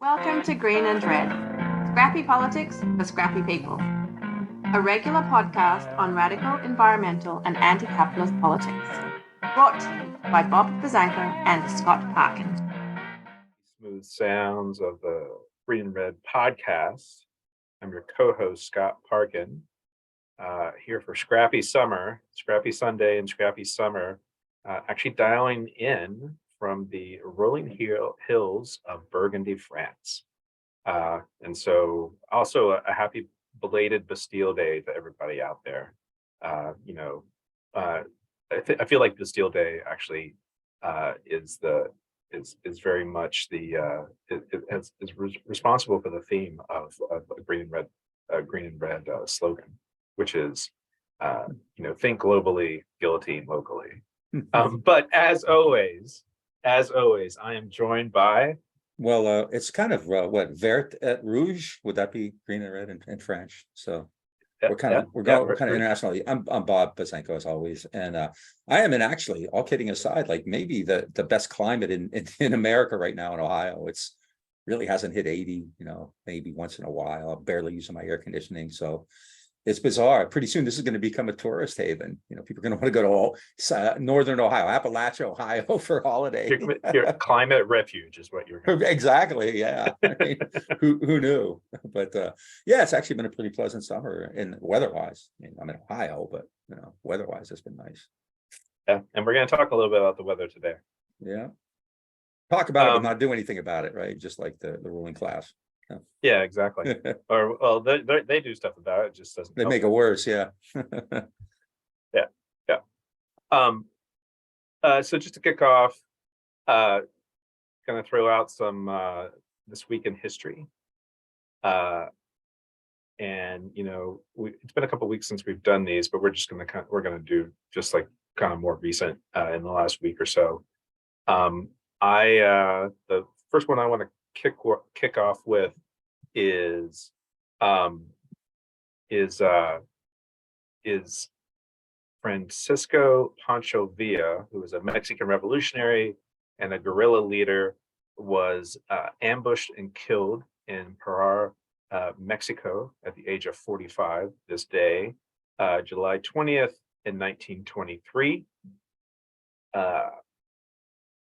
Welcome to Green and Red, Scrappy Politics for Scrappy People, a regular podcast on radical environmental and anti-capitalist politics, brought to you by Bob Bazanko and Scott Parkin. Smooth sounds of the Green and Red podcast. I'm your co-host, Scott Parkin, here for Scrappy Sunday and Scrappy Summer, actually dialing in from the rolling hills of Burgundy, France. And so also a happy belated Bastille Day to everybody out there. I feel like Bastille Day actually is very much responsible for the theme of a green and red slogan, which is think globally, guillotine locally. But as always, I am joined by. Well, it's kind of what vert et rouge, would that be green and red in French? So we're kind of internationally. I'm Bob Bazanko as always, and I am actually, all kidding aside, like maybe the best climate in America right now in Ohio. It's really hasn't hit 80, maybe once in a while. I'm barely using my air conditioning, so it's bizarre. Pretty soon this is going to become a tourist haven. People are going to want to go to northern Ohio, Appalachia, Ohio for a holiday. Your climate refuge is what you're exactly. Yeah. I mean, who knew? But yeah, it's actually been a pretty pleasant summer in weather-wise. I'm in Ohio, but weather-wise, it's been nice. Yeah, and we're going to talk a little bit about the weather today. Yeah. Talk about it, but not do anything about it, right? Just like the ruling class. Yeah, exactly. Or well, they do stuff about it. It just doesn't. They make it worse. Yeah. Yeah. So just to kick off, going to throw out some this week in history. And it's been a couple of weeks since we've done these, but we're going to do just like kind of more recent in the last week or so. The first one I want to kick off with is Francisco Pancho Villa, who was a Mexican revolutionary and a guerrilla leader, was ambushed and killed in Parral, Mexico at the age of 45 this day, July 20th in 1923.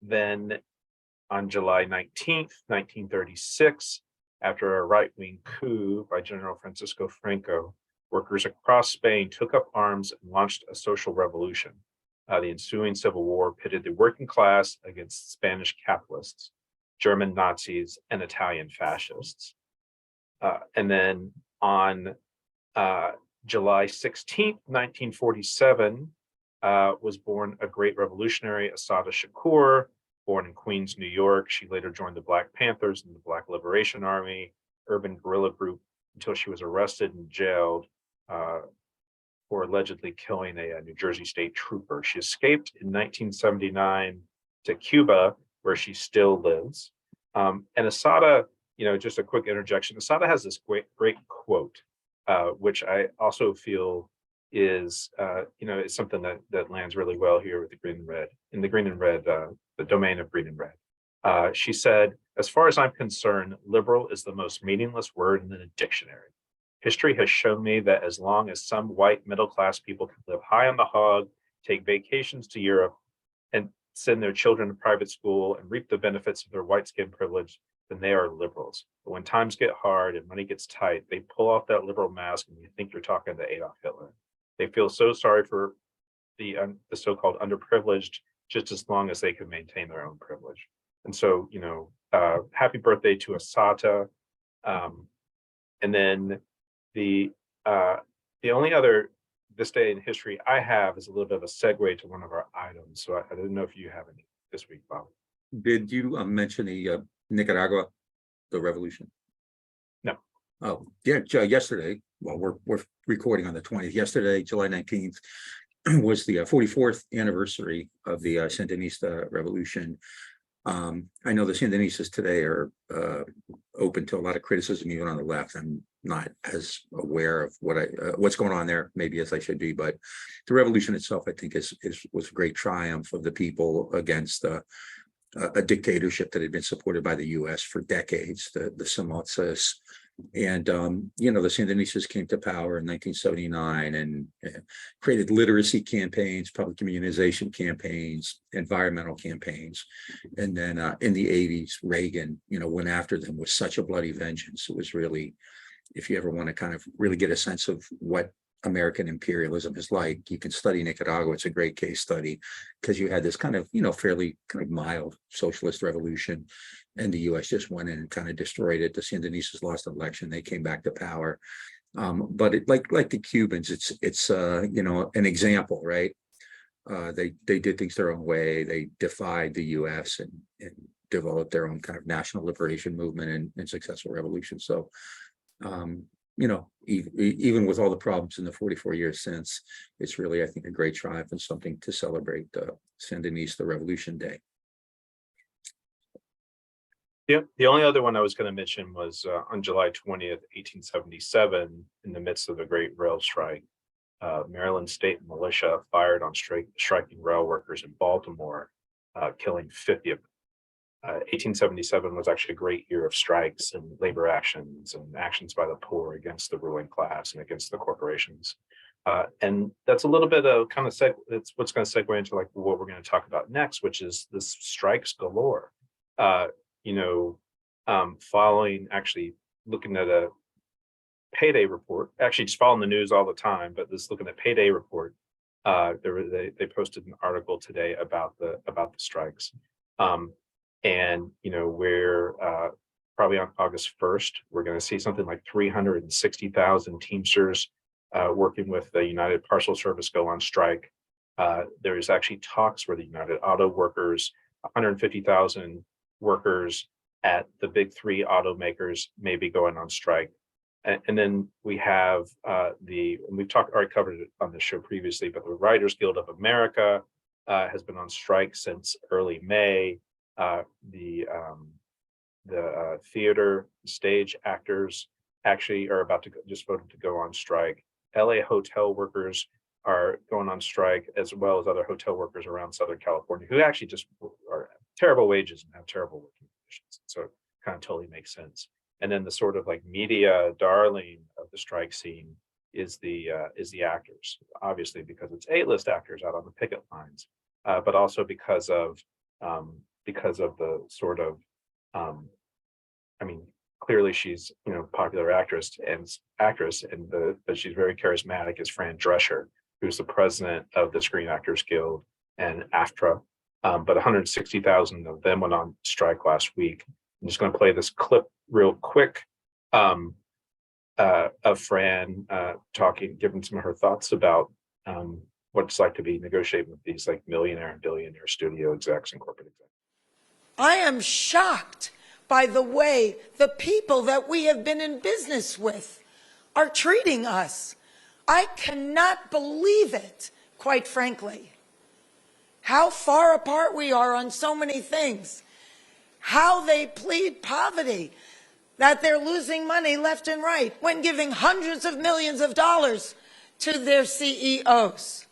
Then on July 19th, 1936, after a right-wing coup by General Francisco Franco, workers across Spain took up arms and launched a social revolution. The ensuing civil war pitted the working class against Spanish capitalists, German Nazis, and Italian fascists. And then on July 16th, 1947, was born a great revolutionary, Assata Shakur. Born in Queens, New York, she later joined the Black Panthers and the Black Liberation Army, urban guerrilla group, until she was arrested and jailed for allegedly killing a New Jersey state trooper. She escaped in 1979 to Cuba, where she still lives. And Assata, just a quick interjection, Assata has this great quote, which I also feel is something that lands really well here with the green and red, in the green and red, the domain of green and red. She said, "As far as I'm concerned, liberal is the most meaningless word in the dictionary. History has shown me that as long as some white middle-class people can live high on the hog, take vacations to Europe, and send their children to private school and reap the benefits of their white skin privilege, then they are liberals. But when times get hard and money gets tight, they pull off that liberal mask and you think you're talking to Adolf Hitler. They feel so sorry for the so-called underprivileged, just as long as they can maintain their own privilege." And so, happy birthday to Assata. And then the only other this day in history I have is a little bit of a segue to one of our items. So I didn't know if you have any this week, Bob. Did you mention the Nicaragua, the revolution? No. Oh, yeah, yesterday, well, we're recording on the 20th. Yesterday, July 19th, was the 44th anniversary of the Sandinista revolution. I know the Sandinistas today are open to a lot of criticism, even on the left. I'm not as aware of what's going on there, maybe as I should be, but the revolution itself, I think, was a great triumph of the people against a dictatorship that had been supported by the U.S. for decades, the Somotsas. And, the Sandinistas came to power in 1979 and created literacy campaigns, public immunization campaigns, environmental campaigns. And then in the 80s, Reagan, went after them with such a bloody vengeance. It was really, if you ever want to kind of really get a sense of what American imperialism is like, you can study Nicaragua. It's a great case study because you had this kind of, fairly kind of mild socialist revolution, and the U.S. just went in and kind of destroyed it. The Sandinistas lost an election; they came back to power. But it, like the Cubans, it's an example, right? They did things their own way. They defied the U.S. and developed their own kind of national liberation movement and successful revolution. So. Even with all the problems in the 44 years since, it's really, I think, a great triumph and something to celebrate the Sandinista Revolution Day. Yeah, the only other one I was going to mention was on July 20th, 1877, in the midst of the Great Rail Strike, Maryland State Militia fired on striking rail workers in Baltimore, killing 50 of them. 1877 was actually a great year of strikes and labor actions and actions by the poor against the ruling class and against the corporations. And that's a little bit of kind of it's what's going to segue into like what we're going to talk about next, which is this strikes galore. Following actually looking at a payday report, actually just following the news all the time, but this looking at payday report, they posted an article today about the strikes. And we're probably on August 1st, we're going to see something like 360,000 Teamsters working with the United Parcel Service go on strike. There's actually talks where the United Auto Workers, 150,000 workers at the big three automakers may be going on strike. And then we have we've already covered it on the show previously, but the Writers Guild of America has been on strike since early May. The theater stage actors actually are about to just voted to go on strike. LA hotel workers are going on strike, as well as other hotel workers around Southern California who actually just are terrible wages and have terrible working conditions. So it kind of totally makes sense. And then the sort of like media darling of the strike scene is the actors, obviously because it's A-list actors out on the picket lines, but also because of the sort of, clearly she's popular actress, but she's very charismatic. Is Fran Drescher, who's the president of the Screen Actors Guild and AFTRA. But 160,000 of them went on strike last week. I'm just going to play this clip real quick of Fran giving some of her thoughts about what it's like to be negotiating with these like millionaire and billionaire studio execs and corporate execs. I am shocked by the way the people that we have been in business with are treating us. I cannot believe it, quite frankly. How far apart we are on so many things. How they plead poverty, that they're losing money left and right when giving hundreds of millions of dollars to their CEOs.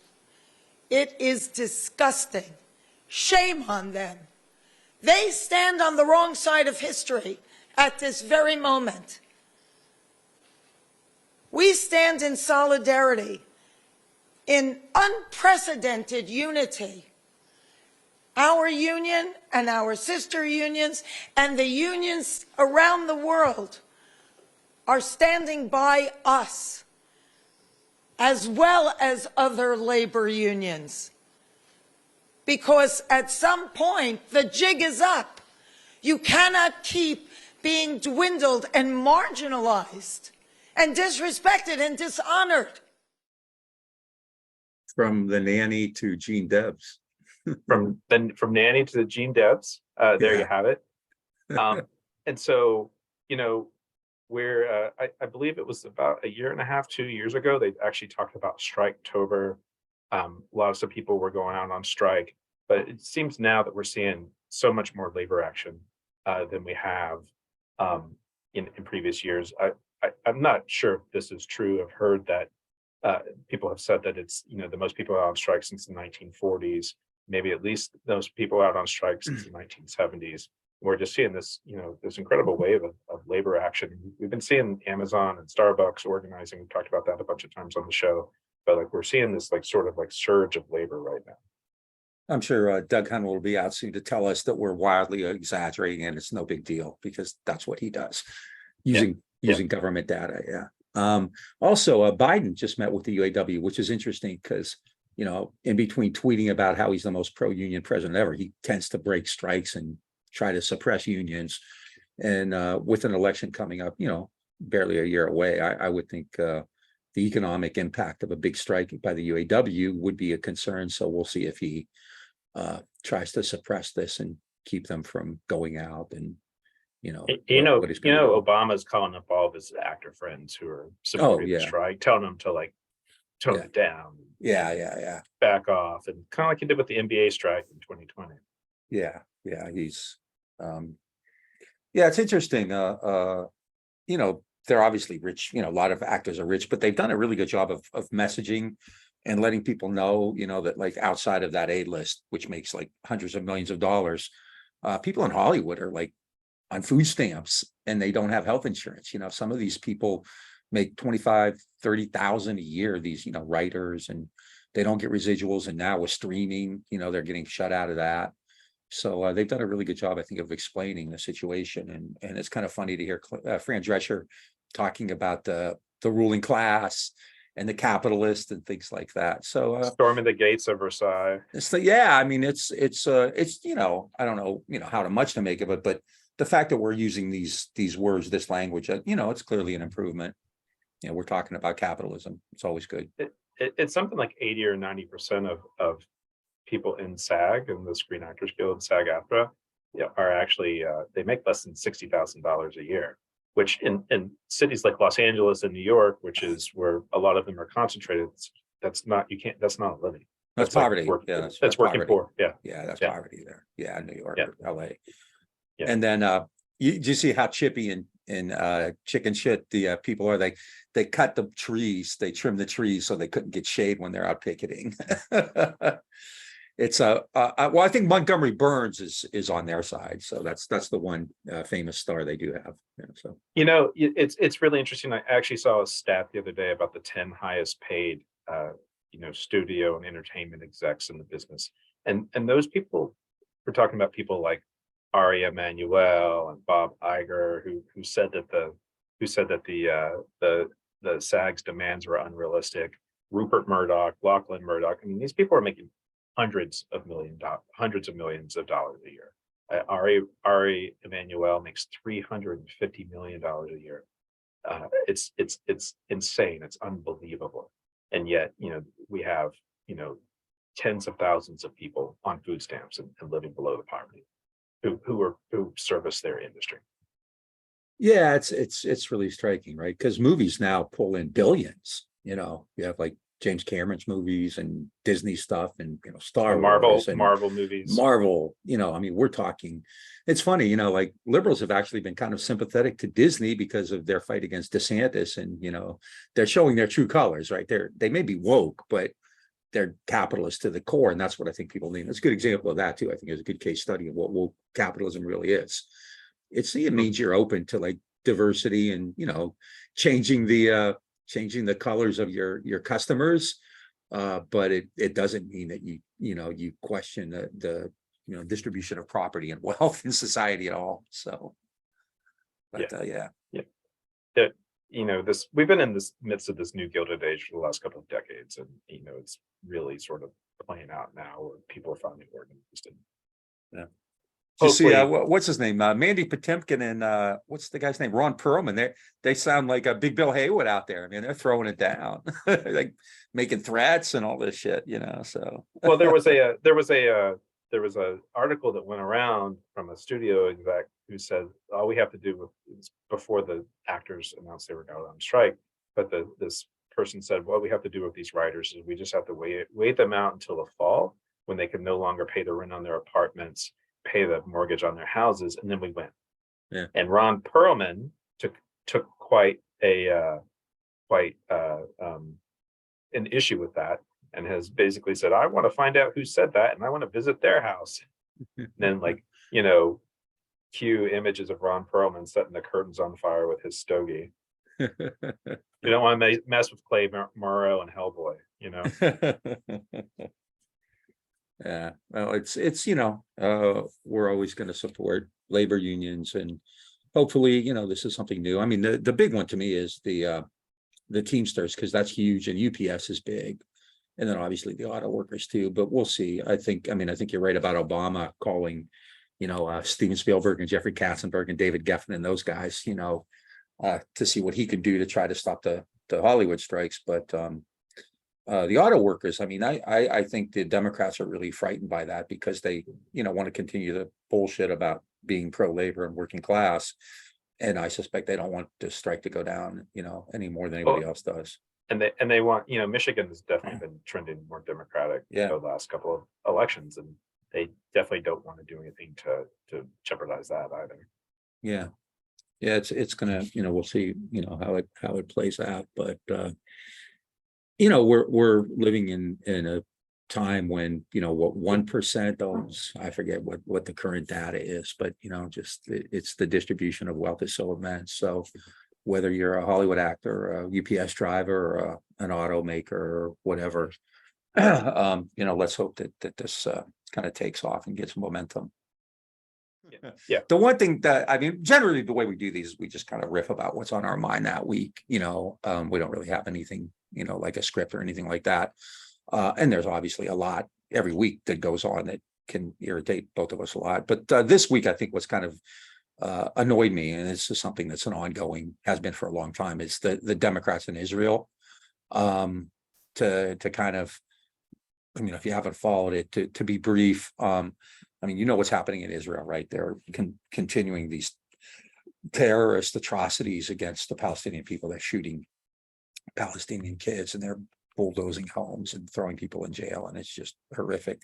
It is disgusting. Shame on them. They stand on the wrong side of history at this very moment. We stand in solidarity, in unprecedented unity. Our union and our sister unions and the unions around the world are standing by us, as well as other labor unions. Because at some point, the jig is up. You cannot keep being dwindled and marginalized and disrespected and dishonored. From the nanny to Gene Debs. From nanny to the Gene Debs. There you have it. And so, I believe it was about a year and a half, 2 years ago, they actually talked about Striketober. Lots of people were going out on strike, but it seems now that we're seeing so much more labor action than we have in previous years. I'm not sure if this is true. I've heard that people have said that it's the most people out on strike since the 1940s. maybe at least those people out on strike since the 1970s. We're just seeing this, this incredible wave of labor action. We've been seeing Amazon and Starbucks organizing. We've talked about that a bunch of times on the show, but like we're seeing this like sort of like surge of labor right now. I'm sure Doug Hunt will be out soon to tell us that we're wildly exaggerating and it's no big deal, because that's what he does, using government data. Yeah. Also, Biden just met with the UAW, which is interesting because, in between tweeting about how he's the most pro-union president ever, he tends to break strikes and try to suppress unions. And with an election coming up, barely a year away, I would think the economic impact of a big strike by the UAW would be a concern. So we'll see if he tries to suppress this and keep them from going out. And Obama's calling up all of his actor friends who are supporting the strike, telling them to like tone it down. Yeah. Back off, and kind of like he did with the NBA strike in 2020. Yeah. He's it's interesting. They're obviously rich, a lot of actors are rich, but they've done a really good job of messaging and letting people know, that like outside of that A-list, which makes like hundreds of millions of dollars, people in Hollywood are like on food stamps and they don't have health insurance. Some of these people make 25, 30,000 a year, these, writers, and they don't get residuals. And now with streaming, they're getting shut out of that. So they've done a really good job, I think, of explaining the situation. And it's kind of funny to hear Fran Drescher talking about the ruling class and the capitalists and things like that. So storming the gates of Versailles. It's I mean, it's I don't know, how much to make of it, but the fact that we're using these words, this language, it's clearly an improvement. We're talking about capitalism. It's always good. It's something like 80 or 90% of people in SAG and the Screen Actors Guild, SAG-AFTRA, are actually they make less than $60,000 a year, which in cities like Los Angeles and New York, which is where a lot of them are concentrated, that's not a living. That's poverty. That's working poor. That's poverty there. Yeah, New York, LA. Yeah. And then you see how chippy and chicken shit the people are. They cut the trees, they trim the trees so they couldn't get shade when they're out picketing. It's well, I think Montgomery Burns is on their side, so that's the one famous star they do have. So it's really interesting. I actually saw a stat the other day about the 10 highest paid studio and entertainment execs in the business, and those people, we're talking about people like Ari Emanuel and Bob Iger, who said that the SAG's demands were unrealistic. Rupert Murdoch, Lachlan Murdoch. I mean, these people are making hundreds of millions of dollars a year. Ari Emanuel makes $350 million a year. It's insane. It's unbelievable. And yet, we have tens of thousands of people on food stamps and living below the poverty, who service their industry. Yeah, it's really striking, right? Because movies now pull in billions. You have like James Cameron's movies and Disney stuff and Star Wars and Marvel movies. Marvel, I mean, we're talking. It's funny, like liberals have actually been kind of sympathetic to Disney because of their fight against DeSantis, and they're showing their true colors, right? They may be woke, but they're capitalist to the core, and that's what I think people need. It's a good example of that too. I think it's a good case study of what woke capitalism really is. It means you're open to like diversity and changing the colors of your customers, but it doesn't mean that you question the distribution of property and wealth in society at all. So, but we've been in this midst of this new Gilded Age for the last couple of decades, and it's really sort of playing out now where people are finally organized. Yeah. You see, what's his name? Mandy Patinkin and what's the guy's name? Ron Perlman. They sound like a Big Bill Haywood out there. I mean, they're throwing it down, like making threats and all this shit. So well, there was a article that went around from a studio exec who said all we have to do before the actors announced they were going on strike, but this person said what we have to do with these writers is we just have to wait them out until the fall when they can no longer pay the rent on their apartments, pay the mortgage on their houses, and then we win. Yeah. And Ron Perlman took quite an issue with that, and has basically said, I want to find out who said that and I want to visit their house. And then, like, cue images of Ron Perlman setting the curtains on fire with his stogie. You don't want to mess with Clay Morrow and Hellboy, Yeah, well, it's we're always going to support labor unions, and hopefully, this is something new. I mean, the big one to me is the Teamsters, because that's huge, and UPS is big, and then obviously the auto workers too. But we'll see. I think you're right about Obama calling, Steven Spielberg and Jeffrey Katzenberg and David Geffen and those guys, to see what he could do to try to stop the Hollywood strikes. But the auto workers, I think the Democrats are really frightened by that, because they, want to continue the bullshit about being pro-labor and working class. And I suspect they don't want the strike to go down, any more than anybody else does. And they want, Michigan has definitely been trending more Democratic the last couple of elections, and they definitely don't want to do anything to jeopardize that either. Yeah, it's gonna, we'll see, how it plays out, but we're living in a time when, what 1% owns, I forget what the current data is, but it's the distribution of wealth is so immense. So whether you're a Hollywood actor, a UPS driver, or an automaker, or whatever, let's hope that this kind of takes off and gets momentum. Yeah. The one thing that, generally the way we do these, we just kind of riff about what's on our mind that week. We don't really have anything, like a script or anything like that. And there's obviously a lot every week that goes on that can irritate both of us a lot. But this week, I think what's kind of annoyed me, and this is something that's an ongoing, has been for a long time, is the Democrats in Israel, to kind of, if you haven't followed it, to be brief, what's happening in Israel, right? They're continuing these terrorist atrocities against the Palestinian people. They're shooting Palestinian kids, and they're bulldozing homes and throwing people in jail, and it's just horrific.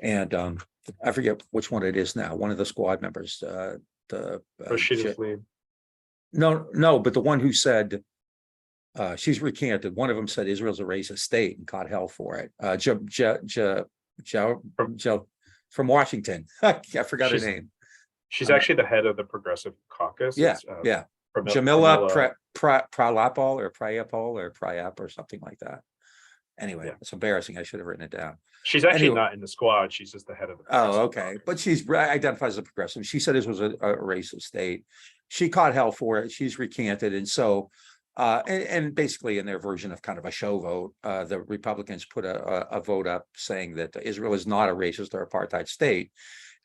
And I forget which one it is now. One of the squad members, Rashida Tlaib. No, but the one who said, she's recanted. One of them said Israel's a racist state and caught hell for it. From Washington. I forgot her name. She's actually the head of the Progressive Caucus. Yeah. Jamila Pralapal or Prayapol or Prayap or something like that. Anyway, It's embarrassing. I should have written it down. She's actually not in the squad. She's just the head of the okay. Caucus. But she's identifies as a progressive. She said this was a racist state. She caught hell for it. She's recanted. And so, and basically in their version of kind of a show vote, the Republicans put a vote up saying that Israel is not a racist or apartheid state.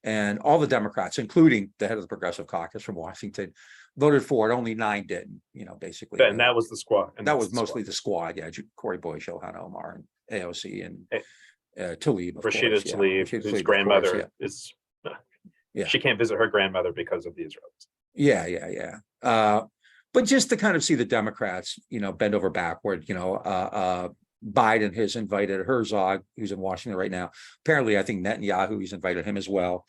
And all the Democrats, including the head of the Progressive Caucus from Washington, voted for it. Only 9 didn't, basically. And that was the squad. And that was mostly the squad. Yeah. Corey Bush, Ilhan Omar, and AOC, and Tlaib. Rashida Tlaib, whose grandmother is, she can't visit her grandmother because of the Israelis. Yeah. But just to kind of see the Democrats, bend over backward, Biden has invited Herzog, who's in Washington right now. Apparently, I think Netanyahu, he's invited him as well.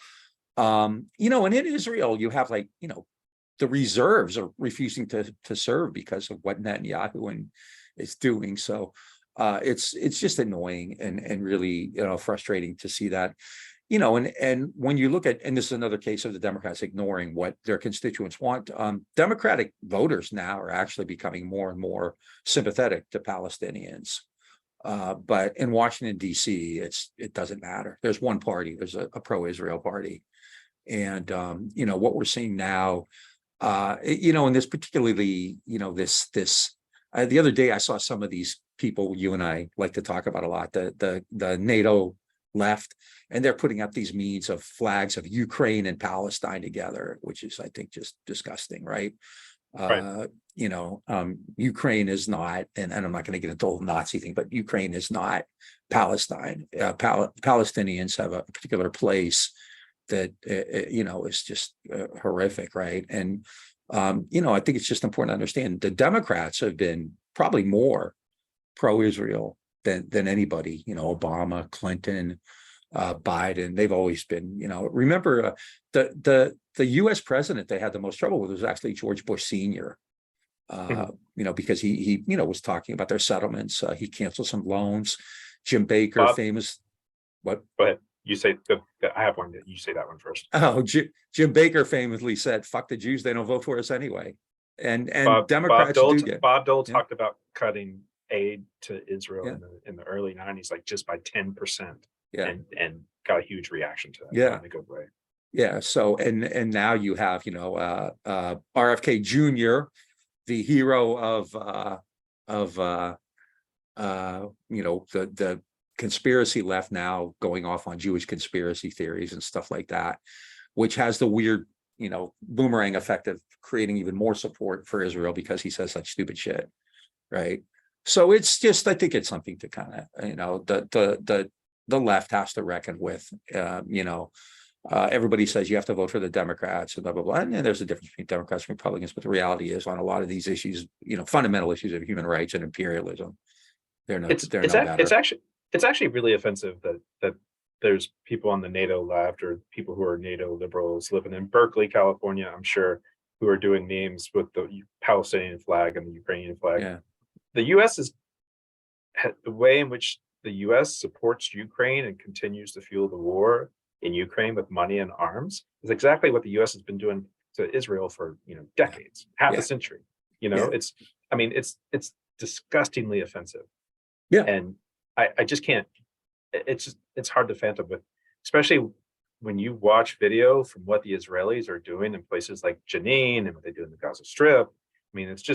And in Israel, you have the reserves are refusing to serve because of what Netanyahu is doing. So it's just annoying and really, frustrating to see that. And when you look at, and this is another case of the Democrats ignoring what their constituents want, Democratic voters now are actually becoming more and more sympathetic to Palestinians. But in Washington, D.C., it doesn't matter. There's one party, there's a pro-Israel party. And, what we're seeing now, and this particularly, the other day I saw some of these people you and I like to talk about a lot, the NATO left, and they're putting up these memes of flags of Ukraine and Palestine together, which is, I think, just disgusting, right? Ukraine is not, and I'm not going to get into the whole Nazi thing, but Ukraine is not Palestine. Palestinians have a particular place that, is just horrific, right? And, I think it's just important to understand the Democrats have been probably more pro-Israel than anybody, Obama, Clinton, Biden. They've always been, remember the US president they had the most trouble with was actually George Bush Sr. Because he was talking about their settlements. He canceled some loans. Jim Baker, Bob, famous, what? go ahead. You say, I have one. You say that one first. Oh, Jim Baker famously said, "Fuck the Jews, they don't vote for us anyway." And Democrats do get. Bob Dole talked about cutting aid to Israel Yeah. in the early 90s, like just by 10%, Yeah. and got a huge reaction to that. Yeah. In a good way. Yeah. So and now you have, RFK Jr., the hero of the conspiracy left, now going off on Jewish conspiracy theories and stuff like that, which has the weird, boomerang effect of creating even more support for Israel because he says such stupid shit, right? So it's just, I think it's something to kind of, the left has to reckon with. Everybody says you have to vote for the Democrats and blah blah blah, and there's a difference between Democrats and Republicans, but the reality is on a lot of these issues, fundamental issues of human rights and imperialism, they're no better. It's actually really offensive that there's people on the NATO left or people who are NATO liberals living in Berkeley, California, I'm sure, who are doing memes with the Palestinian flag and the Ukrainian flag. Yeah. The U.S. is the way in which the U.S. supports Ukraine and continues to fuel the war in Ukraine with money and arms is exactly what the U.S. has been doing to Israel for decades, half a century. It's disgustingly offensive. Yeah, and I just can't. It's hard to fathom, with especially when you watch video from what the Israelis are doing in places like Jenin and what they do in the Gaza Strip. I mean, it's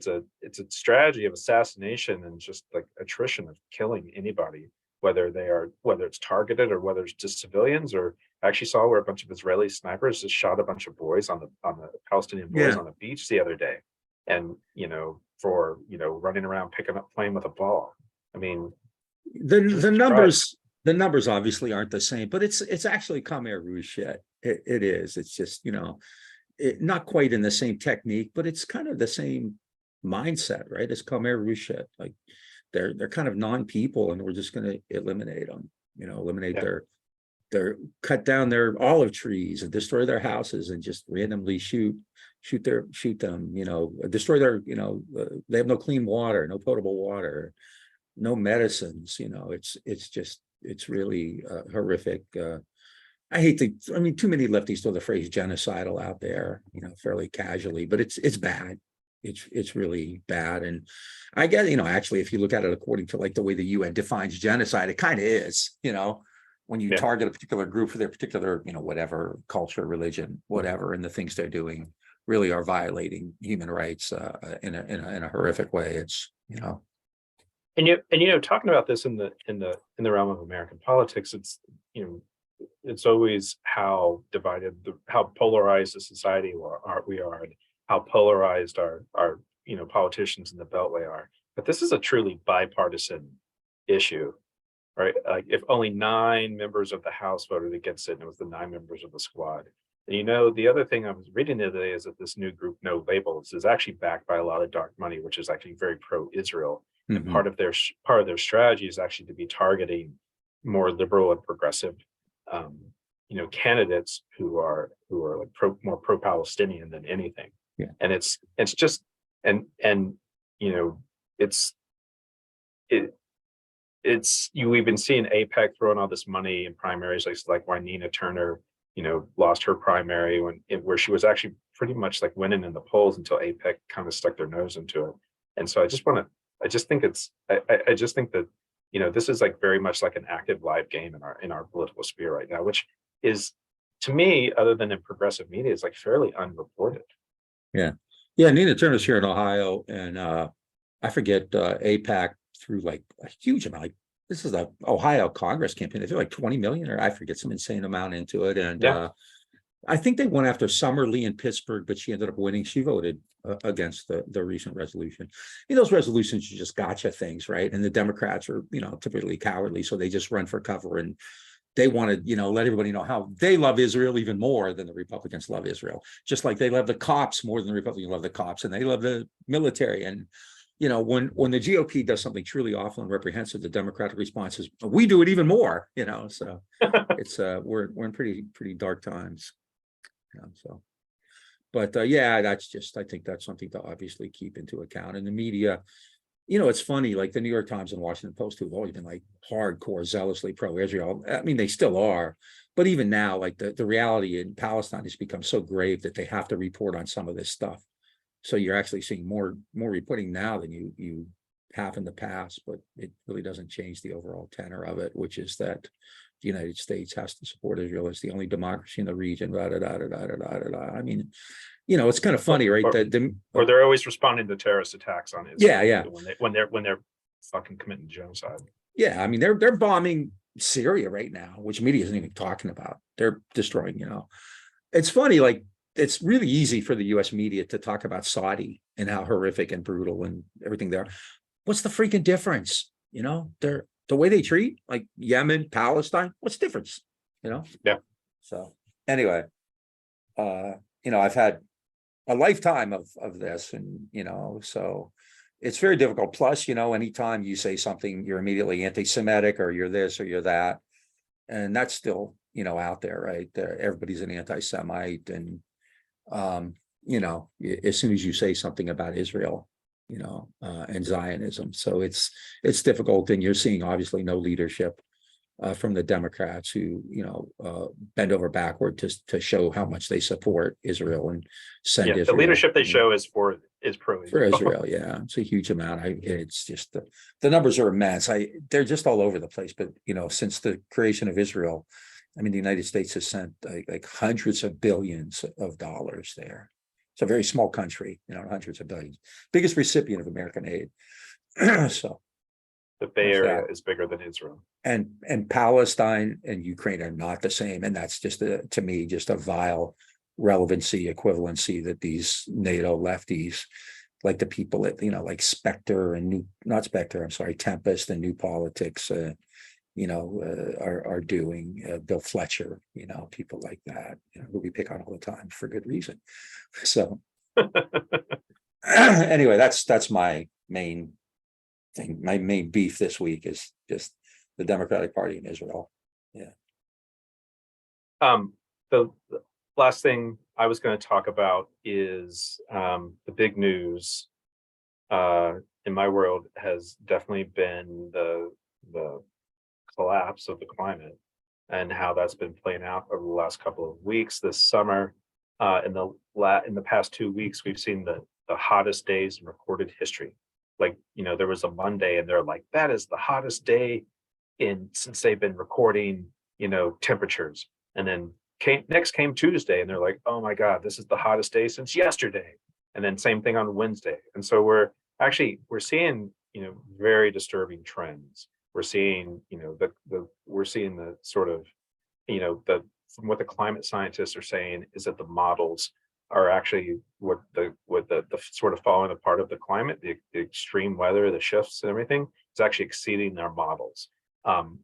a strategy of assassination and just like attrition of killing anybody, whether it's targeted or whether it's just civilians. Or I actually saw where a bunch of Israeli snipers just shot a bunch of boys on the Palestinian boys on the beach the other day, and for running around playing with a ball. I mean, the numbers obviously aren't the same, but it's actually Khmer Rouge shit. It is. It's just not quite in the same technique, but it's kind of the same mindset, right? It's Khmer Rouge shit. Like they're kind of non-people, and we're just going to eliminate them. Eliminate their cut down their olive trees and destroy their houses and just randomly shoot them. Destroy their. They have no clean water, no potable water, no medicines. It's really horrific. I hate too many lefties throw the phrase genocidal out there, fairly casually, but it's bad. It's really bad. And I guess, actually, if you look at it according to like the way the UN defines genocide, it kind of is, when you target a particular group for their particular, whatever culture, religion, whatever, and the things they're doing really are violating human rights in a horrific way. It's, And talking about this in the realm of American politics, it's always how divided, how polarized a society we are, and how polarized our politicians in the Beltway are. But this is a truly bipartisan issue, right? Like if only 9 members of the House voted against it, and it was the 9 members of the squad. And the other thing I was reading the other day is that this new group, No Labels, is actually backed by a lot of dark money, which is actually very pro-Israel. And part of their strategy is actually to be targeting more liberal and progressive, candidates who are like more pro-Palestinian than anything. Yeah. And it's just we've been seeing AIPAC throwing all this money in primaries, like why Nina Turner lost her primary where she was actually pretty much like winning in the polls until AIPAC kind of stuck their nose into it. And so I just think that this is like very much like an active live game in our political sphere right now, which is, to me, other than in progressive media, is like fairly unreported. Yeah. Nina Turner's here in Ohio, and I forget AIPAC threw like a huge amount. Like this is the Ohio Congress campaign. They threw like 20 million, or I forget, some insane amount into it. And I think they went after Summerlee in Pittsburgh, but she ended up winning. She voted against the recent resolution. Those resolutions are just gotcha things, right? And the Democrats are, typically cowardly, so they just run for cover, and they want to, let everybody know how they love Israel even more than the Republicans love Israel. Just like they love the cops more than the Republicans love the cops, and they love the military. And when the GOP does something truly awful and reprehensive, the Democratic response is, we do it even more. So it's we're in pretty dark times. But that's just, I think that's something to obviously keep into account. And the media, it's funny, like the New York Times and Washington Post, who've always been like hardcore, zealously pro-Israel. I mean, they still are, but even now, like the reality in Palestine has become so grave that they have to report on some of this stuff. So you're actually seeing more reporting now than you have in the past, but it really doesn't change the overall tenor of it, which is that the United States has to support Israel as the only democracy in the region. I mean, it's kind of funny, right? Or they're always responding to terrorist attacks on Israel. Yeah. When they're fucking committing genocide. Yeah, I mean, they're bombing Syria right now, which media isn't even talking about. They're destroying, It's funny, like it's really easy for the US media to talk about Saudi and how horrific and brutal and everything there. What's the freaking difference? They're the way they treat like Yemen, Palestine. What's the difference? Yeah. So anyway, I've had a lifetime of this, and so it's very difficult. Plus, anytime you say something, you're immediately anti-Semitic, or you're this or you're that, and that's still out there, right? Everybody's an anti-Semite, and as soon as you say something about Israel, and Zionism, so it's difficult, and you're seeing obviously no leadership from the Democrats who bend over backward to show how much they support Israel and send Israel. The leadership they show is pro for Israel. Yeah, it's a huge amount. It's just the numbers are immense. They're just all over the place. But since the creation of Israel, I mean, the United States has sent like hundreds of billions of dollars there. It's a very small country, hundreds of billions. Biggest recipient of American aid. So the Bay Area is bigger than Israel. And Palestine and Ukraine are not the same. And that's just to me, just a vile relevancy, equivalency that these NATO lefties, like the people at, like Spectre and Tempest and New Politics, are doing. Bill Fletcher, people like that, who we pick on all the time for good reason. So anyway, that's my main thing. My main beef this week is just the Democratic Party in Israel. Yeah. The last thing I was going to talk about is the big news in my world has definitely been the collapse of the climate and how that's been playing out over the last couple of weeks. This summer, in the past 2 weeks, we've seen the hottest days in recorded history. Like, there was a Monday and they're like, that is the hottest day since they've been recording, temperatures. And then next came Tuesday and they're like, oh my God, this is the hottest day since yesterday. And then same thing on Wednesday. And so we're seeing, very disturbing trends. We're seeing, we're seeing the sort of, from what the climate scientists are saying is that the models are actually what the sort of falling apart of the climate, the extreme weather, the shifts and everything is actually exceeding their models. And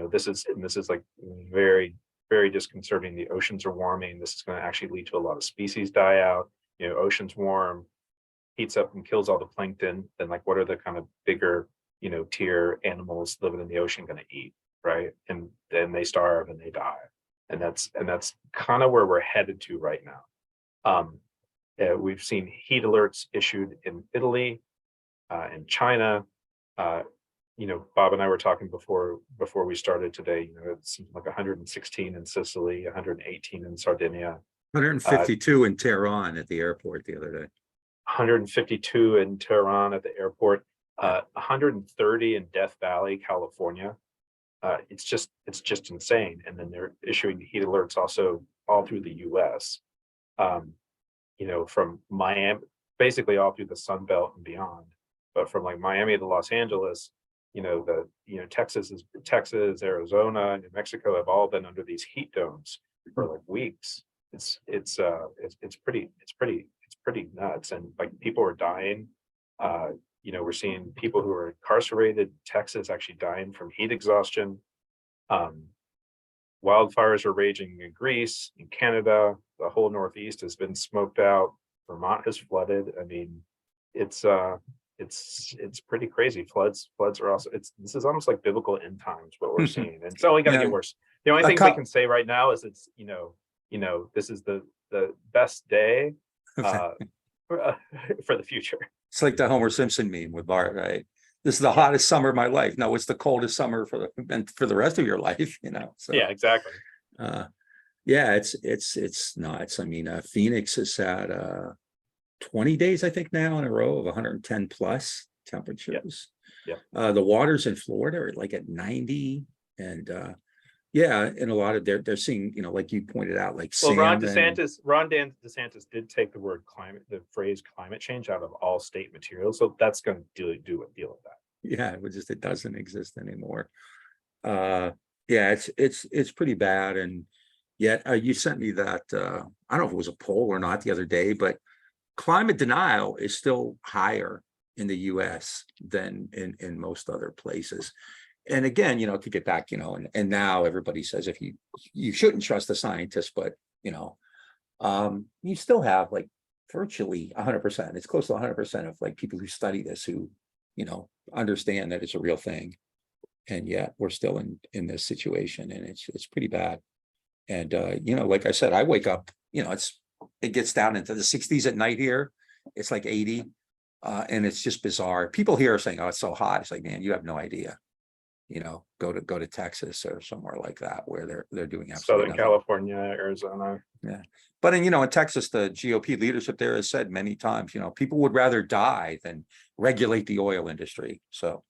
this is like very, very disconcerting. The oceans are warming. This is going to actually lead to a lot of species die out. Oceans warm, heats up and kills all the plankton. Then like, what are the kind of bigger, tier animals living in the ocean going to eat, right? And then they starve and they die. And that's kind of where we're headed to right now. We've seen heat alerts issued in Italy, in China. Bob and I were talking before we started today. It seems like 116 in Sicily, 118 in Sardinia, 152 in Tehran at the airport the other day. 152 in Tehran at the airport. 130 in Death Valley, California. It's just insane. And then they're issuing heat alerts also all through the U.S. From Miami, basically all through the Sun Belt and beyond. But from like Miami to Los Angeles, Texas, Arizona, New Mexico have all been under these heat domes for like weeks. It's pretty nuts, and like people are dying. We're seeing people who are incarcerated in Texas actually dying from heat exhaustion. Wildfires are raging in Greece, in Canada. The whole Northeast has been smoked out. Vermont has flooded. I mean, it's pretty crazy. Floods are also. This is almost like biblical end times what we're seeing, and it's only going to get worse. The only thing we can say right now is it's this is the best day for the future. It's like the Homer Simpson meme with Bart, right? This is the hottest summer of my life. No, it's the coldest summer for the rest of your life, So Yeah, exactly. Yeah, it's nuts. I mean, Phoenix has had 20 days, I think, now in a row of 110 plus temperatures. Yeah. The waters in Florida are like at 90, and yeah, and a lot of they're seeing, like you pointed out, like Well, Ron salmon. DeSantis did take the phrase climate change out of all state materials, so that's going to deal with that. Yeah, it doesn't exist anymore. Yeah, it's pretty bad, and yet you sent me that I don't know if it was a poll or not the other day, but climate denial is still higher in the US than in most other places. And again, to get back, and now everybody says if you shouldn't trust the scientists, but you still have like virtually 100%. It's close to 100% of like people who study this who, understand that it's a real thing. And yet we're still in this situation, and it's pretty bad. And like I said, I wake up, it gets down into the 60s at night here. It's like 80. And it's just bizarre. People here are saying, oh, it's so hot. It's like, man, you have no idea. Go to Texas or somewhere like that where they're doing absolutely Southern nothing. California, Arizona. Yeah. But in Texas, the GOP leadership there has said many times, people would rather die than regulate the oil industry. So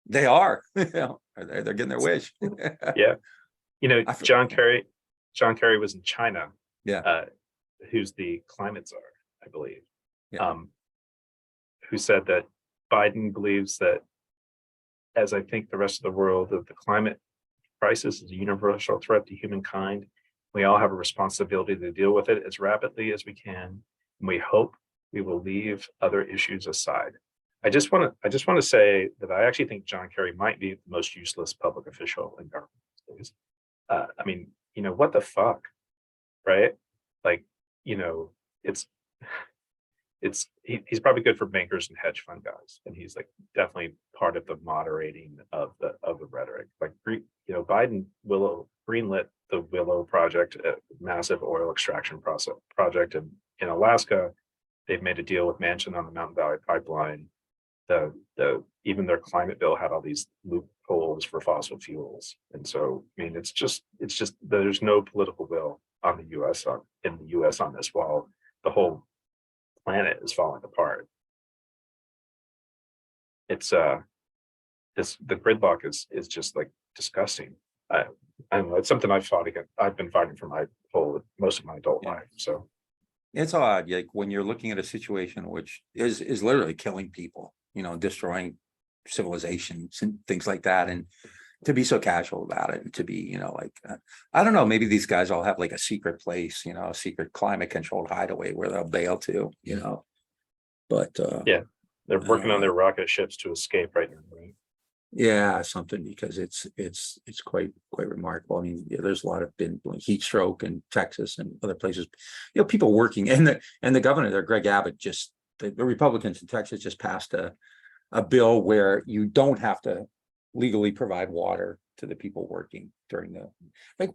they are, they're getting their wish. Yeah. John Kerry was in China. Yeah. Who's the climate czar, I believe. Yeah. Who said that Biden believes that, as I think the rest of the world, that the climate crisis is a universal threat to humankind. We all have a responsibility to deal with it as rapidly as we can. And we hope we will leave other issues aside. I just want to say that I actually think John Kerry might be the most useless public official in government these days. I mean, what the fuck, right? Like, he's probably good for bankers and hedge fund guys, and he's like definitely part of the moderating of the rhetoric. Like, Biden greenlit the Willow project, a massive oil extraction project in Alaska. They've made a deal with Manchin on the Mountain Valley Pipeline. Even their climate bill had all these loopholes for fossil fuels, and so I mean, it's just there's no political will on the U.S. in the U.S. on this, while the whole planet is falling apart. It's the gridlock is just like disgusting. I don't know. It's something I've been fighting for most of my adult life. So it's odd, like when you're looking at a situation which is literally killing people, destroying civilizations and things like that, and to be so casual about it, and to be, I don't know, maybe these guys all have like a secret place, a secret climate controlled hideaway where they'll bail to, but yeah, they're working on their rocket ships to escape right now, right? Yeah, something, because it's quite remarkable. I mean, there's a lot of been heat stroke in Texas and other places, people working, and the governor there, Greg Abbott, the Republicans in Texas just passed a bill where you don't have to legally provide water to the people working during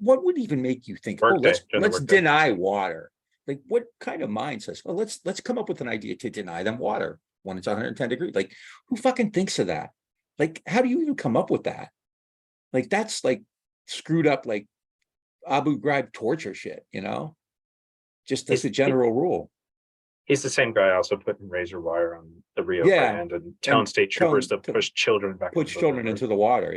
what would even make you think, let's deny water? Like, what kind of mind says, well, let's come up with an idea to deny them water when it's 110 degrees? Like, who fucking thinks of that? Like, how do you even come up with that? Like, that's like screwed up, like Abu Ghraib torture shit, just as a general rule. He's the same guy also putting razor wire on the Rio Grande and telling state troopers to push children into the water.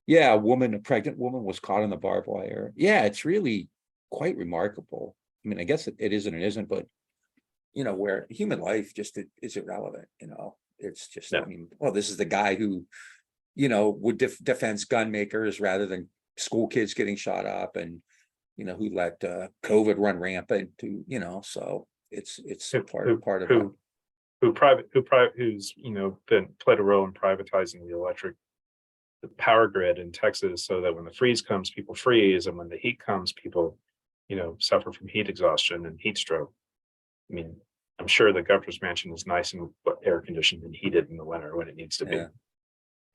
Yeah. A pregnant woman was caught in the barbed wire. Yeah, it's really quite remarkable. I mean, I guess it is and it isn't, but where human life just is irrelevant. It's just, I mean, well, this is the guy who, would defends gun makers rather than school kids getting shot up, and who let COVID run rampant to, so it's part of it. Who's played a role in privatizing the power grid in Texas, so that when the freeze comes, people freeze, and when the heat comes, people suffer from heat exhaustion and heat stroke. I mean, I'm sure the governor's mansion is nice and air conditioned and heated in the winter when it needs to be.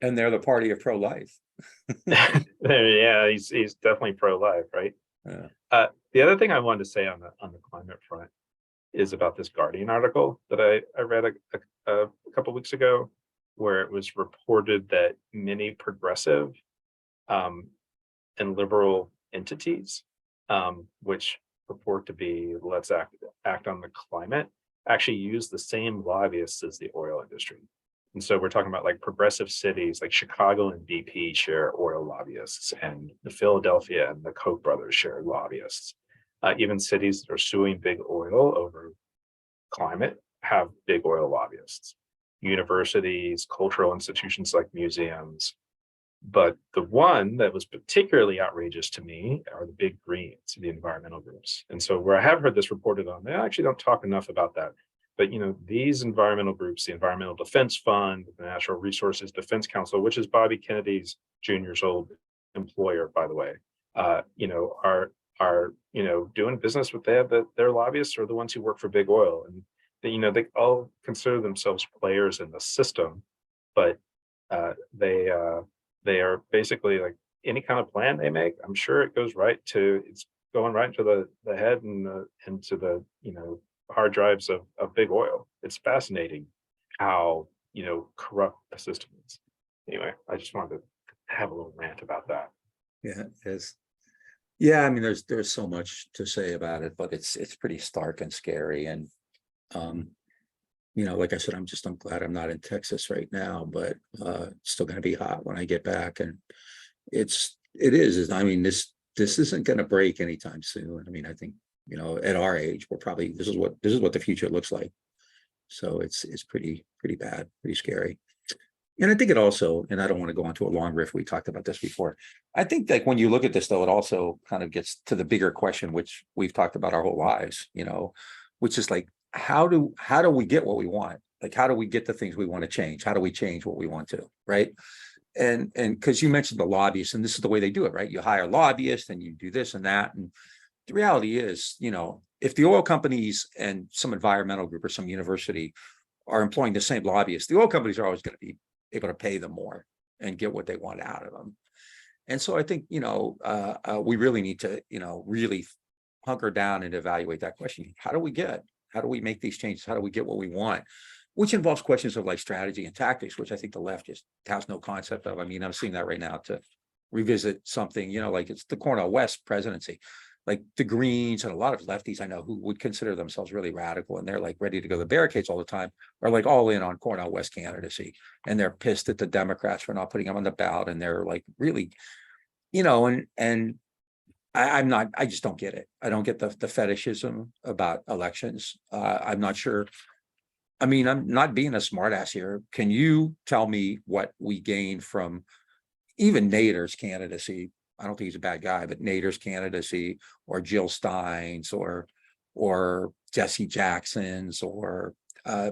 And they're the party of pro-life. Yeah, he's definitely pro-life, right? Yeah. The other thing I wanted to say on the climate front is about this Guardian article that I read a couple weeks ago, where it was reported that many progressive and liberal entities, which purport to be let's act on the climate, actually use the same lobbyists as the oil industry. And so we're talking about like progressive cities like Chicago and BP share oil lobbyists, and the Philadelphia and the Koch brothers share lobbyists. Even cities that are suing big oil over climate have big oil lobbyists. Universities, cultural institutions like museums. But the one that was particularly outrageous to me are the big greens, the environmental groups. And so where I have heard this reported on, they actually don't talk enough about that. But these environmental groups, the Environmental Defense Fund, the Natural Resources Defense Council, which is Bobby Kennedy's Jr.'s old employer, by the way, are doing business with their lobbyists are the ones who work for big oil, and they all consider themselves players in the system, but they are basically like any kind of plan they make. I'm sure it's going right into the head and into the hard drives of big oil. It's fascinating how corrupt the system is. Anyway, I just wanted to have a little rant about that. Yeah, it is. Yeah, I mean, there's so much to say about it, but it's pretty stark and scary. And like I said, I'm glad I'm not in Texas right now, but it's still going to be hot when I get back. And it is. I mean, this isn't going to break anytime soon. I mean, I think at our age, we're probably this is what the future looks like. So it's pretty bad, pretty scary. And I think it also, and I don't want to go on to a long riff, we talked about this before. I think like when you look at this, though, it also kind of gets to the bigger question, which we've talked about our whole lives, which is like, how do we get what we want? Like, how do we get the things we want to change? How do we change what we want to, right? And because you mentioned the lobbyists, and this is the way they do it, right? You hire lobbyists and you do this and that. And the reality is, if the oil companies and some environmental group or some university are employing the same lobbyists, the oil companies are always going to be able to pay them more and get what they want out of them. And so I think, we really need to, really hunker down and evaluate that question. How do we make these changes? How do we get what we want? Which involves questions of like strategy and tactics, which I think the left just has no concept of. I mean, I'm seeing that right now to revisit something, like it's the Cornel West presidency. Like the Greens and a lot of lefties I know who would consider themselves really radical, and they're like ready to go to the barricades all the time, are like all in on Cornel West candidacy, and they're pissed at the Democrats for not putting them on the ballot, and they're like really, and I just don't get it. I don't get the fetishism about elections. I'm not sure. I mean, I'm not being a smartass here. Can you tell me what we gained from even Nader's candidacy? I don't think he's a bad guy, but Nader's candidacy, or Jill Stein's, or Jesse Jackson's, or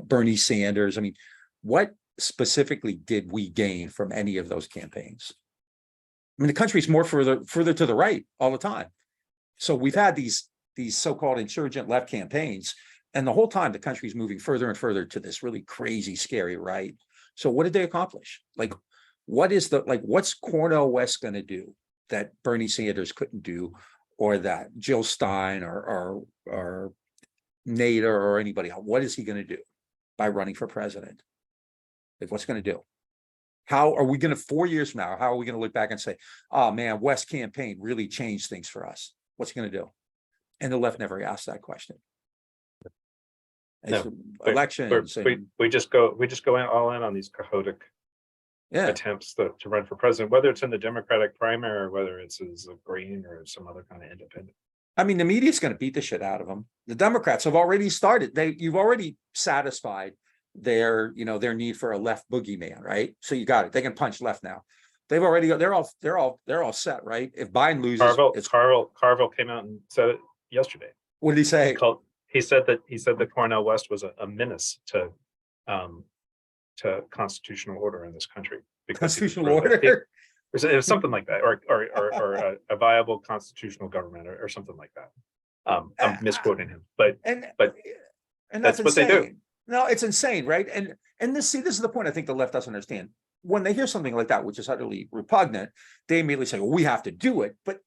Bernie Sanders. I mean, what specifically did we gain from any of those campaigns? I mean, the country's more further to the right all the time. So we've had these so-called insurgent left campaigns, and the whole time the country's moving further and further to this really crazy, scary right. So what did they accomplish? Like, what's Cornel West going to do that Bernie Sanders couldn't do, or that Jill Stein or Nader or anybody else? What is he going to do by running for president? Like, what's going to do? How are we going to, 4 years from now, how are we going to look back and say, oh man, West campaign really changed things for us? What's he going to do? And the left never asked that question. No, elections. We just go all in on these chaotic attempts to run for president, whether it's in the Democratic primary or whether it's as a Green or some other kind of independent. I mean, the media's going to beat the shit out of them. The Democrats have already started. You've already satisfied their need for a left boogeyman, right? So you got it. They can punch left now. They've already got. They're all set, right? If Biden loses, Carville came out and said it yesterday. What did he say? He said that Cornel West was a menace to constitutional order in this country. Constitutional order? It was something like that, or a viable constitutional government, or something like that. I'm misquoting him, but that's what they do. No, it's insane, right? And this is the point I think the left doesn't understand. When they hear something like that, which is utterly repugnant, they immediately say, well, we have to do it. But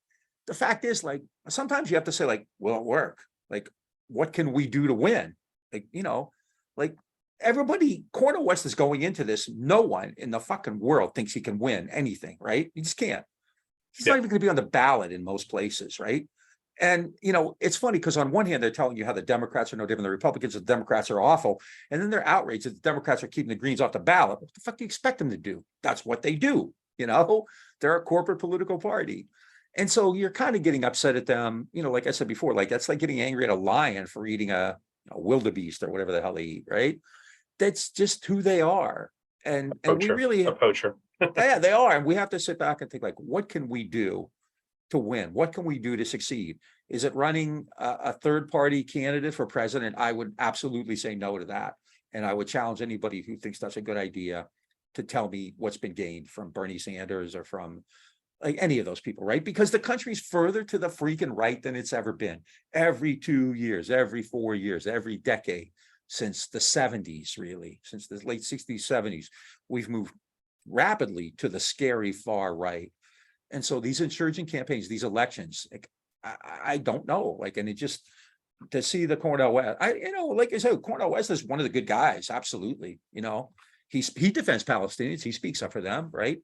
the fact is, like, sometimes you have to say, like, will it work? Like, what can we do to win? Like, you know, like everybody, Cornel West is going into this. No one in the fucking world thinks he can win anything, right? He just can't. He's not even going to be on the ballot in most places, right? And, you know, it's funny because on one hand, they're telling you how the Democrats are no different than the Republicans, the Democrats are awful. And then they're outraged that the Democrats are keeping the Greens off the ballot. What the fuck do you expect them to do? That's what they do. You know, they're a corporate political party. And so you're kind of getting upset at them. You know, like I said before, like that's like getting angry at a lion for eating a wildebeest or whatever the hell they eat, right? That's just who they are. And we really, a poacher. yeah, they are. And we have to sit back and think like, what can we do to win? What can we do to succeed? Is it running a third party candidate for president? I would absolutely say no to that. And I would challenge anybody who thinks that's a good idea to tell me what's been gained from Bernie Sanders or from like any of those people, right? Because the country's further to the freaking right than it's ever been. Every 2 years, every 4 years, every decade since the 70s, really, since the late 60s, 70s, we've moved rapidly to the scary far right. And so these insurgent campaigns, these elections, like, I don't know, like, and it just to see the Cornel West, you know, like I said, Cornel West is one of the good guys, absolutely. You know, he defends Palestinians, he speaks up for them, right?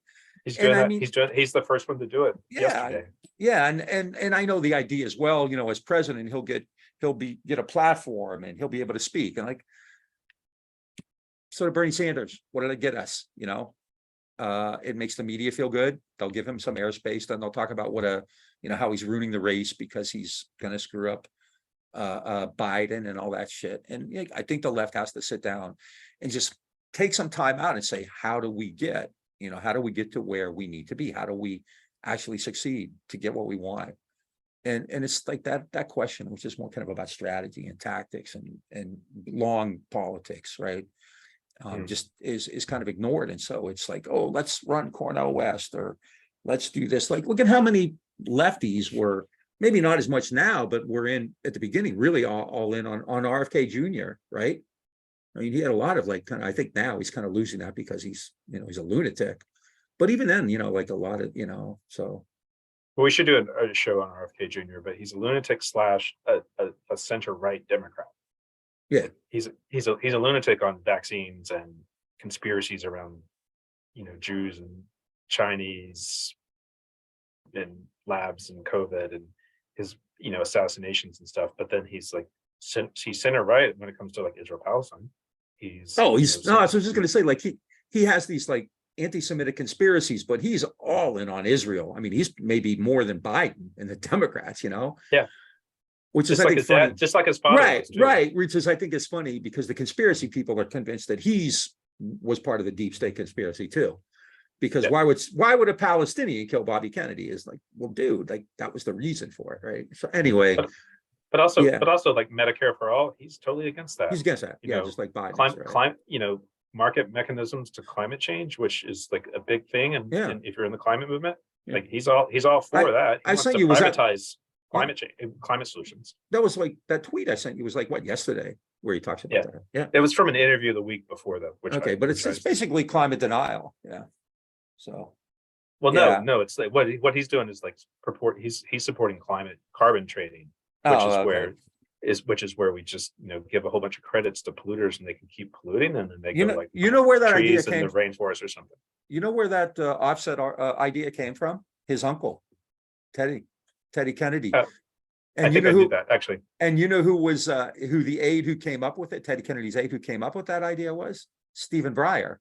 He's doing that. He's the first one to do it yesterday. Yeah, and I know the idea as well. You know, as president, he'll get a platform and he'll be able to speak. And like, so to Bernie Sanders, what did it get us? You know, it makes the media feel good. They'll give him some airspace, then they'll talk about how he's ruining the race because he's going to screw up Biden and all that shit. And I think the left has to sit down and just take some time out and say, how do we get to where we need to be? How do we actually succeed to get what we want? And it's like that question, which is more kind of about strategy and tactics and long politics, right? Just is kind of ignored. And so it's like, oh, let's run Cornel West or let's do this. Like, look at how many lefties were, maybe not as much now, but were in at the beginning, really all in on RFK Jr., right? I mean, he had a lot of I think now he's kind of losing that because he's a lunatic. But even then, like a lot of, so. Well, we should do a show on RFK Jr., but he's a lunatic / a center-right Democrat. Yeah. He's a lunatic on vaccines and conspiracies around, Jews and Chinese and labs and COVID and his, assassinations and stuff. But then he's center right when it comes to Israel Palestine. I was just going to say he has these anti-Semitic conspiracies, but he's all in on Israel. I mean, he's maybe more than Biden and the Democrats, Yeah. Which just is, I think, funny. Dad, just like his father. Right. Which is, I think, is funny because the conspiracy people are convinced that was part of the deep state conspiracy too. Because why would a Palestinian kill Bobby Kennedy? Is well, dude, that was the reason for it, right? So anyway. But also Medicare for all, he's totally against that. He's against that. Just like Biden. Climate, market mechanisms to climate change, which is a big thing. And if you're in the climate movement, he's all for that. He wants to privatize climate change, climate solutions. That was that tweet I sent you was yesterday, where he talks about that. Yeah. It was from an interview the week before though. But it's basically climate denial. Yeah. So. Well, no, it's what he's doing is he's supporting carbon trading. Which is where we just give a whole bunch of credits to polluters and they can keep polluting and then they go where that idea came in the rainforest or something. You know where that offset idea came from? His uncle, Teddy Kennedy. And I think I knew that actually. And you know who was who the aide who came up with it? Teddy Kennedy's aide who came up with that idea was Stephen Breyer,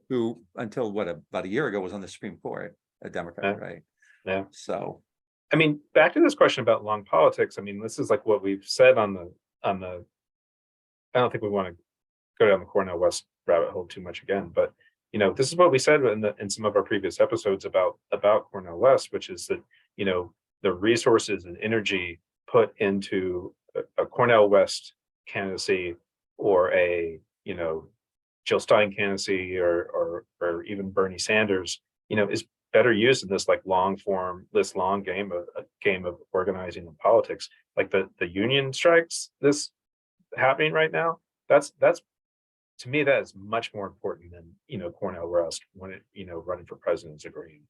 who until about a year ago was on the Supreme Court, a Democrat, right? Yeah. So. I mean, back to this question about long politics. I mean, this is what we've said on the. I don't think we want to go down the Cornel West rabbit hole too much again, but this is what we said in some of our previous episodes about Cornel West, which is that the resources and energy put into a Cornel West candidacy or a Jill Stein candidacy or even Bernie Sanders, is better used in this long game of organizing and politics. The union strikes this happening right now. That's to me, that is much more important than Cornel West when running for president as a Green.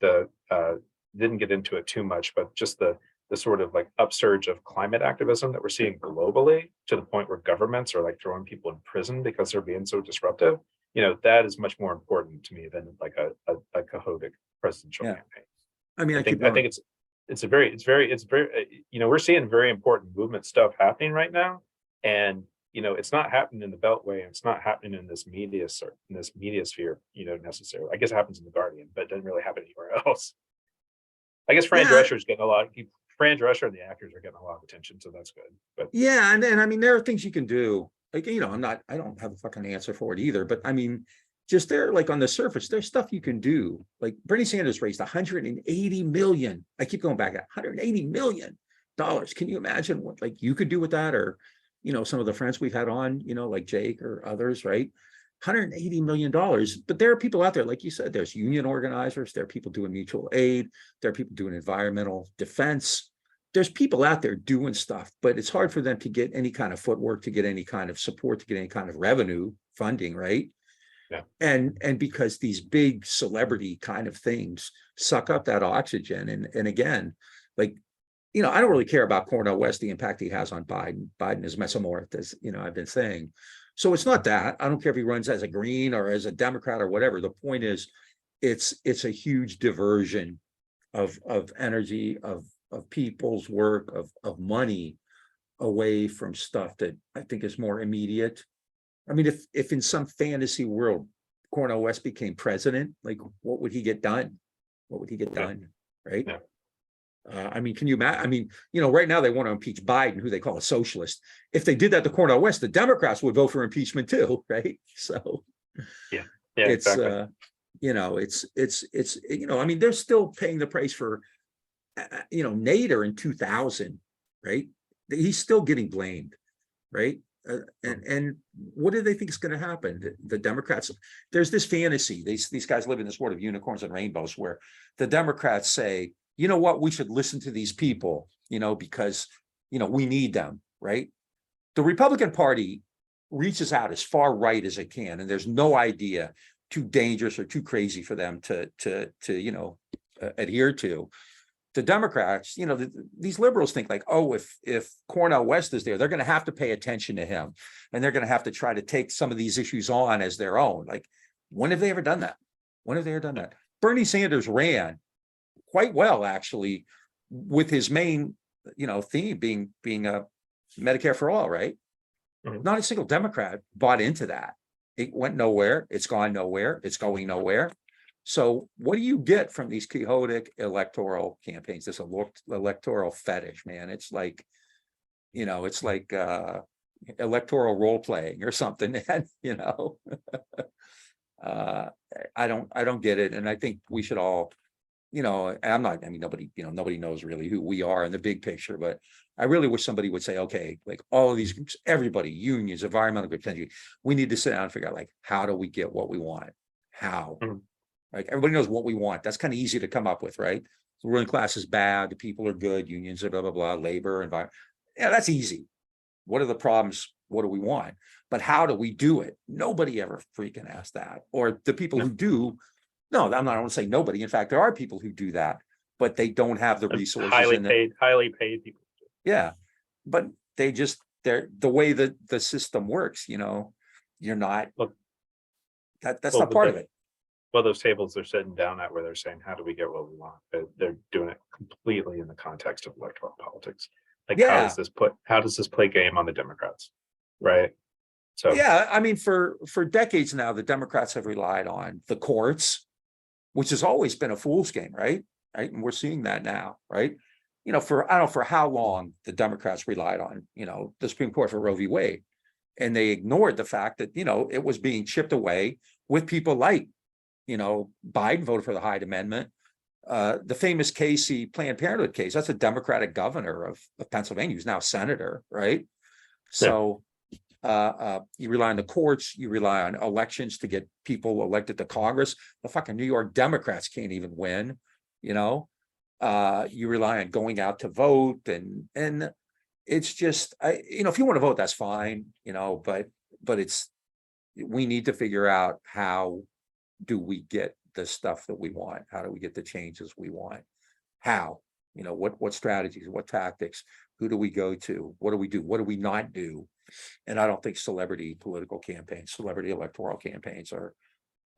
Didn't get into it too much, but just the the sort of like upsurge of climate activism that we're seeing globally, to the point where governments are like throwing people in prison because they're being so disruptive, that is much more important to me than like a cahotic presidential campaign. I mean, I think it's very, we're seeing very important movement stuff happening right now. And, it's not happening in the Beltway, and it's not happening in this media sphere, necessarily. I guess it happens in the Guardian, but it doesn't really happen anywhere else. I guess Fran Drescher's getting Fran Drescher and the actors are getting a lot of attention, so that's good. But yeah, and I mean, there are things you can do. Like, I don't have a fucking answer for it either, but I mean, just there, like on the surface, there's stuff you can do. Like Bernie Sanders raised 180 million. I keep going back at $180 million. Can you imagine what like you could do with that? Or, some of the friends we've had on, like Jake or others, right? $180 million. But there are people out there, like you said, there's union organizers, there are people doing mutual aid, there are people doing environmental defense. There's people out there doing stuff, but it's hard for them to get any kind of footwork, to get any kind of support, to get any kind of revenue funding, right? Yeah. And because these big celebrity kind of things suck up that oxygen. And again, like, I don't really care about Cornel West, the impact he has on Biden. Biden is mesomorph, as I've been saying. So it's not that. I don't care if he runs as a Green or as a Democrat or whatever. The point is, it's a huge diversion of energy, of people's work, of money away from stuff that I think is more immediate. I mean, if in some fantasy world Cornel West became president, like what would he get done? What would he get done? Right? Yeah. I mean, can you imagine? I mean, right now they want to impeach Biden, who they call a socialist. If they did that to Cornel West, the Democrats would vote for impeachment too, right? So yeah, it's exactly. it's I mean, they're still paying the price for Nader in 2000, right? He's still getting blamed, right? And what do they think is going to happen? The Democrats, there's this fantasy. These guys live in this world of unicorns and rainbows, where the Democrats say, you know what, we should listen to these people, because, we need them, right? The Republican Party reaches out as far right as it can, and there's no idea too dangerous or too crazy for them to adhere to. The Democrats, these liberals think like, oh, if Cornel West is there, they're going to have to pay attention to him, and they're going to have to try to take some of these issues on as their own. Like, when have they ever done that? When have they ever done that? Bernie Sanders ran quite well, actually, with his main, theme being a Medicare for all, right? Mhm. Not a single Democrat bought into that. It went nowhere. It's gone nowhere. It's going nowhere. So what do you get from these quixotic electoral campaigns? This electoral fetish, man. It's like, electoral role playing or something. And, I don't get it. And I think we should all, and nobody knows really who we are in the big picture, but I really wish somebody would say, okay, like all of these groups, everybody, unions, environmental groups, we need to sit down and figure out, like, how do we get what we want? How? Mhm. Like, everybody knows what we want. That's kind of easy to come up with, right? The ruling class is bad, the people are good, unions are blah, blah, blah, labor, environment. Yeah, that's easy. What are the problems? What do we want? But how do we do it? Nobody ever freaking asked that. Or the people who do, no, I don't want to say nobody. In fact, there are people who do that, but they don't have the resources. Highly paid people. Yeah, but they're the way that the system works, you're not, Look, that's not part of it. Well, those tables they're sitting down at, where they're saying, how do we get what we want? They're doing it completely in the context of electoral politics. Like, Yeah. how does this play game on the Democrats? Right. So yeah, I mean, for decades now, the Democrats have relied on the courts, which has always been a fool's game, right? And we're seeing that now, right? I don't know for how long the Democrats relied on, the Supreme Court for Roe v. Wade, and they ignored the fact that, it was being chipped away with people like, Biden voted for the Hyde Amendment. The famous Casey Planned Parenthood case, that's a Democratic governor of Pennsylvania, who's now senator, right? So you rely on the courts, you rely on elections to get people elected to Congress. The fucking New York Democrats can't even win, you rely on going out to vote, and it's just, if you want to vote, that's fine, but we need to figure out, how do we get the stuff that we want? How do we get the changes we want? How? You know, what strategies, what tactics, who do we go to? What do we do? What do we not do? And I don't think celebrity political campaigns, celebrity electoral campaigns are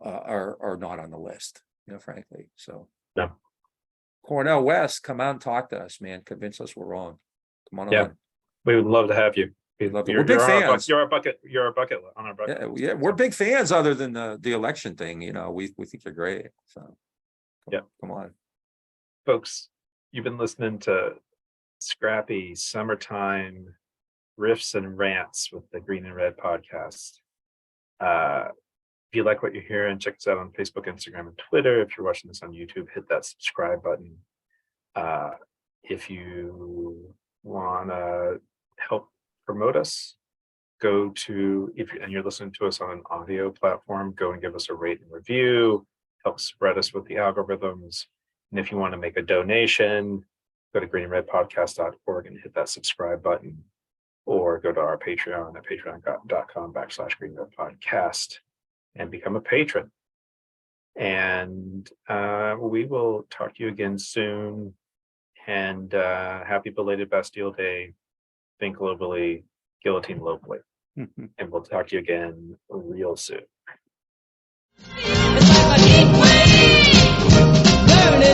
not on the list, you know, frankly. So no. Cornell West, come out and talk to us, man. Convince us we're wrong. Come on. Yeah, we would love to have you. We're big fans. You're a bucket on our bucket. Yeah, we're big fans. Other than the election thing, you know, we think you're great. So come on, folks. You've been listening to Scrappy Summertime Riffs and Rants with the Green and Red podcast. If you like what you're hearing, check us out on Facebook, Instagram, and Twitter. If you're watching this on YouTube, hit that subscribe button. If you want to help promote us, go to, and you're listening to us on an audio platform, go and give us a rate and review, help spread us with the algorithms. And if you want to make a donation, go to greenandredpodcast.org and hit that subscribe button, or go to our Patreon at patreon.com/greenredpodcast and become a patron. And we will talk to you again soon. And happy belated Bastille Day. Think globally, guillotine locally. And we'll talk to you again real soon. It's like a heat wave, burning